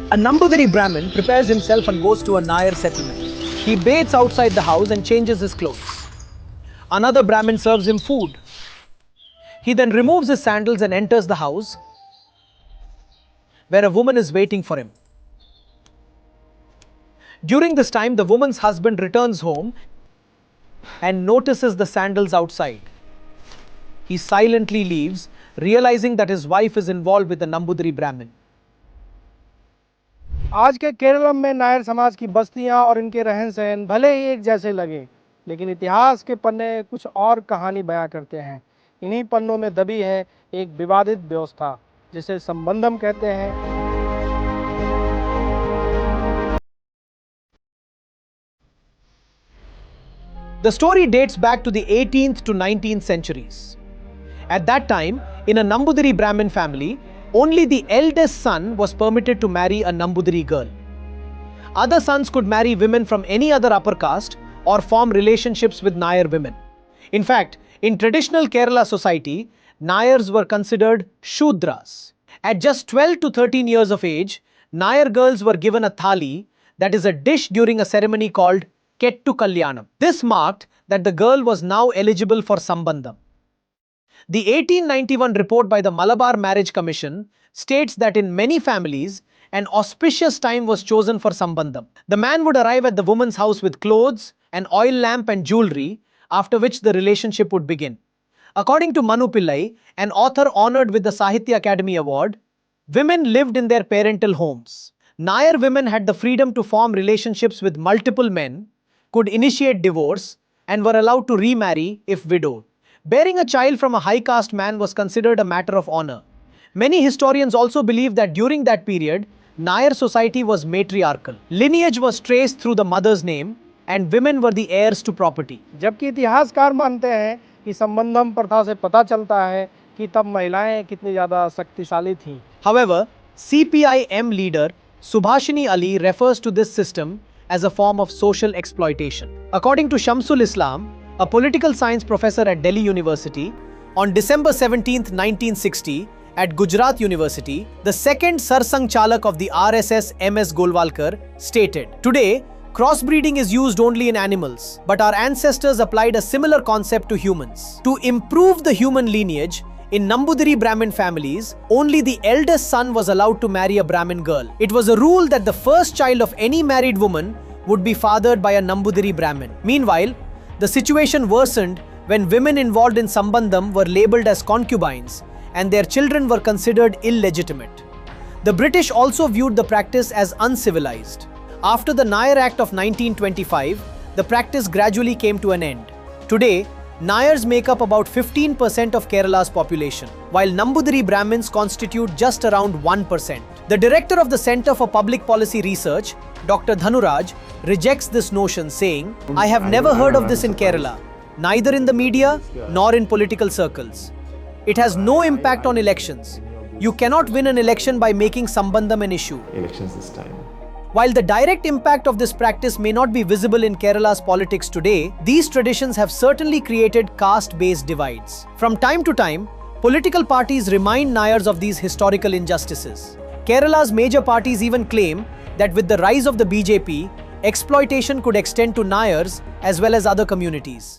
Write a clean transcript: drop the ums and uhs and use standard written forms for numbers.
A Nambudiri Brahmin prepares himself and goes to a Nair settlement. He bathes outside the house and changes his clothes. Another Brahmin serves him food. He then removes his sandals and enters the house where a woman is waiting for him. During this time, the woman's husband returns home and notices the sandals outside. He silently leaves, realizing that his wife is involved with the Nambudiri Brahmin. आज के केरल में नायर समाज की बस्तियां और इनके रहन सहन भले ही एक जैसे लगे, लेकिन इतिहास के पन्ने कुछ और कहानी बयां करते हैं। इन्हीं पन्नों में दबी है एक विवादित व्यवस्था जिसे संबंधम कहते हैं। The story dates back to the 18th to 19th centuries. At that time, in a Nambudiri Brahmin family, only the eldest son was permitted to marry a Nambudiri girl. Other sons could marry women from any other upper caste or form relationships with Nair women. In fact, in traditional Kerala society, Nairs were considered Shudras. At just 12 to 13 years of age, Nair girls were given a thali, that is a dish during a ceremony called Kettu Kalyanam. This marked that the girl was now eligible for sambandham. The 1891 report by the Malabar Marriage Commission states that in many families, an auspicious time was chosen for sambandham. The man would arrive at the woman's house with clothes, an oil lamp and jewelry, after which the relationship would begin. According to Manu Pillai, an author honored with the Sahitya Academy Award, women lived in their parental homes. Nair women had the freedom to form relationships with multiple men, could initiate divorce, and were allowed to remarry if widowed. Bearing a child from a high caste man was considered a matter of honor. Many historians also believe that during that period, Nair society was matriarchal. Lineage was traced through the mother's name, and women were the heirs to property. जबकि इतिहासकार मानते हैं कि संबंधम प्रथा से पता चलता है कि तब महिलाएं कितनी ज़्यादा शक्तिशाली थीं। However, CPI-M leader Subhashini Ali refers to this system as a form of social exploitation. According to Shamsul Islam, a political science professor at Delhi University, on December 17, 1960, at Gujarat University, the second Sarsang Chalak of the RSS M.S. Golwalkar stated, "Today, crossbreeding is used only in animals, but our ancestors applied a similar concept to humans. To improve the human lineage, in Nambudiri Brahmin families, only the eldest son was allowed to marry a Brahmin girl. It was a rule that the first child of any married woman would be fathered by a Nambudiri Brahmin. Meanwhile, the situation worsened when women involved in sambandham were labelled as concubines and their children were considered illegitimate. The British also viewed the practice as uncivilized. After the Nair Act of 1925, the practice gradually came to an end. Today, Nairs make up about 15% of Kerala's population, while Nambudiri Brahmins constitute just around 1%. The director of the Center for Public Policy Research, Dr. Dhanuraj, rejects this notion, saying, "I have never heard of this in Kerala, neither in the media nor in political circles. It has no impact on elections. You cannot win an election by making sambandham an issue." Elections this time. While the direct impact of this practice may not be visible in Kerala's politics today, these traditions have certainly created caste-based divides. From time to time, political parties remind Nairs of these historical injustices. Kerala's major parties even claim that with the rise of the BJP, exploitation could extend to Nairs as well as other communities.